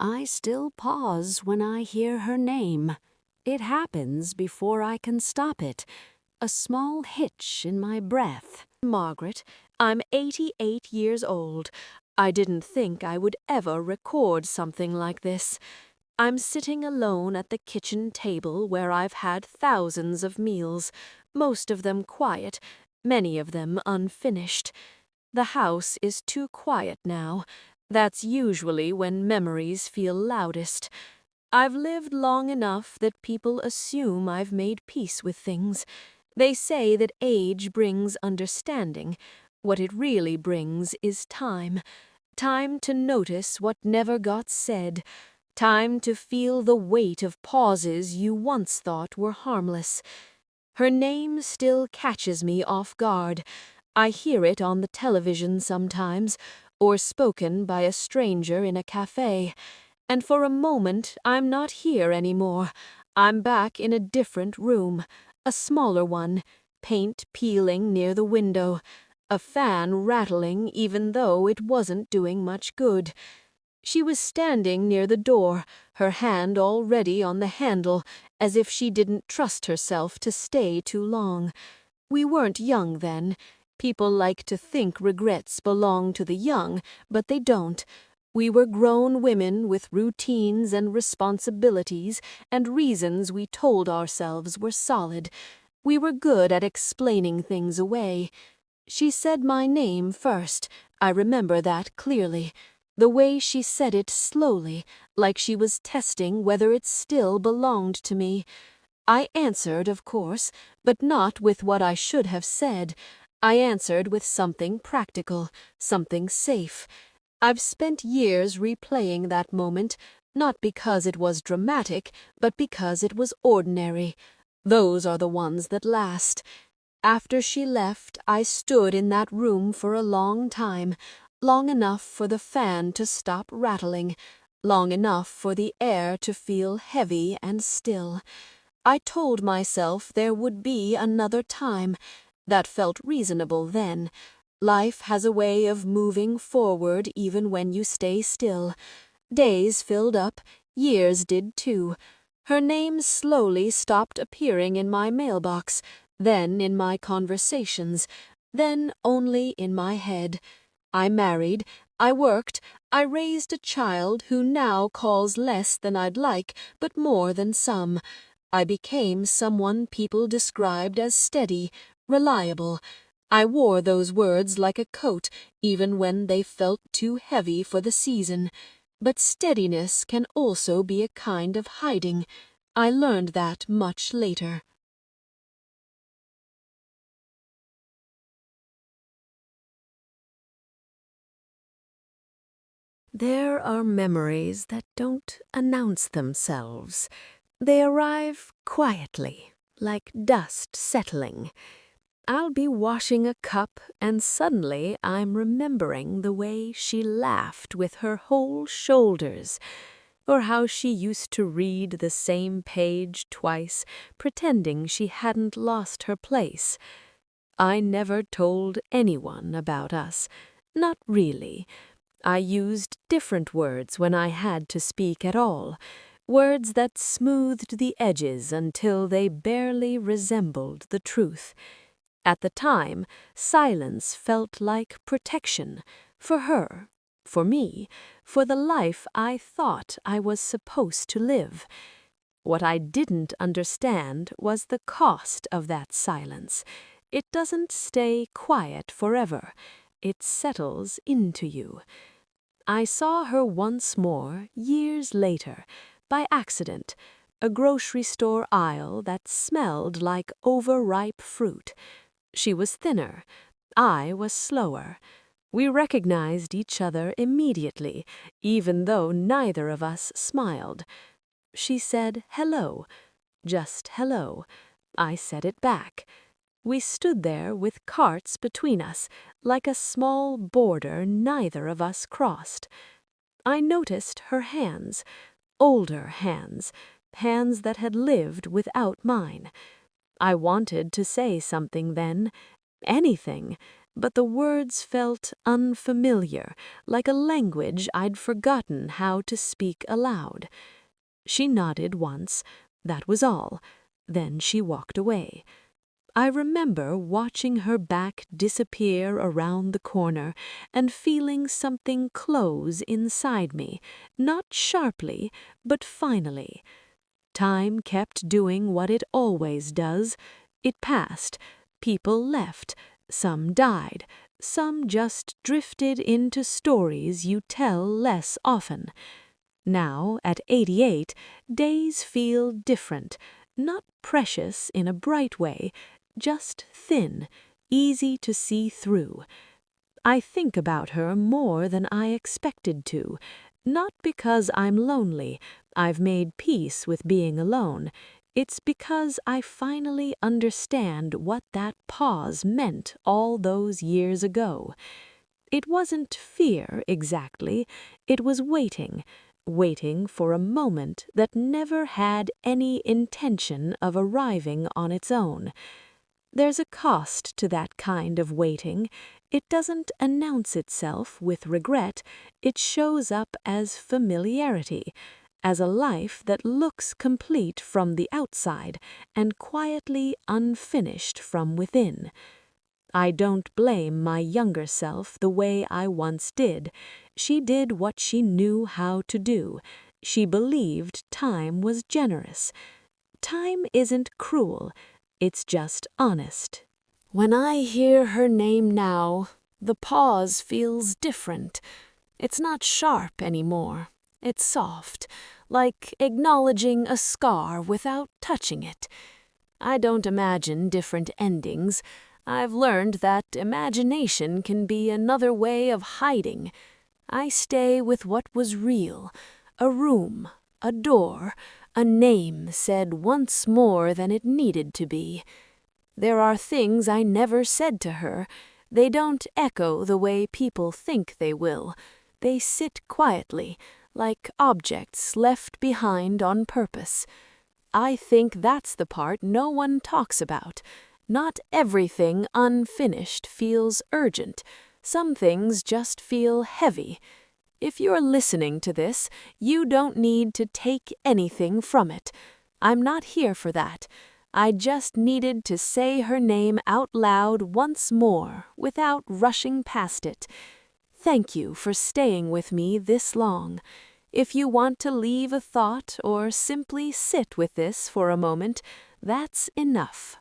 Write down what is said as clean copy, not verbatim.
I still pause when I hear her name. It happens before I can stop it. A small hitch in my breath. Margaret, I'm 88 years old. I didn't think I would ever record something like this. I'm sitting alone at the kitchen table where I've had thousands of meals, most of them quiet, many of them unfinished. The house is too quiet now. That's usually when memories feel loudest. I've lived long enough that people assume I've made peace with things. They say that age brings understanding. What it really brings is time. Time to notice what never got said. Time to feel the weight of pauses you once thought were harmless. Her name still catches me off guard. I hear it on the television sometimes, or spoken by a stranger in a cafe. And for a moment, I'm not here anymore. I'm back in a different room, a smaller one, paint peeling near the window, a fan rattling even though it wasn't doing much good. She was standing near the door, her hand already on the handle, as if she didn't trust herself to stay too long. We weren't young then. People like to think regrets belong to the young, but they don't. We were grown women with routines and responsibilities and reasons we told ourselves were solid. We were good at explaining things away. She said my name first. I remember that clearly. The way she said it slowly, like she was testing whether it still belonged to me. I answered, of course, but not with what I should have said. I answered with something practical, something safe. I've spent years replaying that moment, not because it was dramatic, but because it was ordinary. Those are the ones that last. After she left, I stood in that room for a long time, long enough for the fan to stop rattling, long enough for the air to feel heavy and still. I told myself there would be another time. That felt reasonable then. Life has a way of moving forward even when you stay still. Days filled up, years did too. Her name slowly stopped appearing in my mailbox, then in my conversations, then only in my head. I married, I worked, I raised a child who now calls less than I'd like, but more than some. I became someone people described as steady, reliable. I wore those words like a coat, even when they felt too heavy for the season. But steadiness can also be a kind of hiding. I learned that much later. There are memories that don't announce themselves. They arrive quietly, like dust settling. I'll be washing a cup, and suddenly I'm remembering the way she laughed with her whole shoulders, or how she used to read the same page twice, pretending she hadn't lost her place. I never told anyone about us, not really. I used different words when I had to speak at all, words that smoothed the edges until they barely resembled the truth. At the time, silence felt like protection, for her, for me, for the life I thought I was supposed to live. What I didn't understand was the cost of that silence. It doesn't stay quiet forever. It settles into you. I saw her once more, years later, by accident, a grocery store aisle that smelled like overripe fruit. She was thinner. I was slower. We recognized each other immediately, even though neither of us smiled. She said hello, just hello. I said it back. We stood there with carts between us, like a small border neither of us crossed. I noticed her hands, older hands, hands that had lived without mine. I wanted to say something then, anything, but the words felt unfamiliar, like a language I'd forgotten how to speak aloud. She nodded once, that was all. Then she walked away. I remember watching her back disappear around the corner and feeling something close inside me, not sharply, but finally. Time kept doing what it always does. It passed. People left. Some died. Some just drifted into stories you tell less often. Now, at 88, days feel different, not precious in a bright way, just thin, easy to see through. I think about her more than I expected to, not because I'm lonely. I've made peace with being alone. It's because I finally understand what that pause meant all those years ago. It wasn't fear exactly, it was waiting for a moment that never had any intention of arriving on its own. There's a cost to that kind of waiting. It doesn't announce itself with regret, it shows up as familiarity, as a life that looks complete from the outside and quietly unfinished from within. I don't blame my younger self the way I once did. She did what she knew how to do. She believed time was generous. Time isn't cruel, it's just honest. When I hear her name now, the pause feels different. It's not sharp anymore. It's soft, like acknowledging a scar without touching it. I don't imagine different endings. I've learned that imagination can be another way of hiding. I stay with what was real, a room, a door, a name said once more than it needed to be. There are things I never said to her. They don't echo the way people think they will. They sit quietly, like objects left behind on purpose. I think that's the part no one talks about. Not everything unfinished feels urgent. Some things just feel heavy. If you're listening to this, you don't need to take anything from it. I'm not here for that. I just needed to say her name out loud once more without rushing past it. Thank you for staying with me this long. If you want to leave a thought or simply sit with this for a moment, that's enough.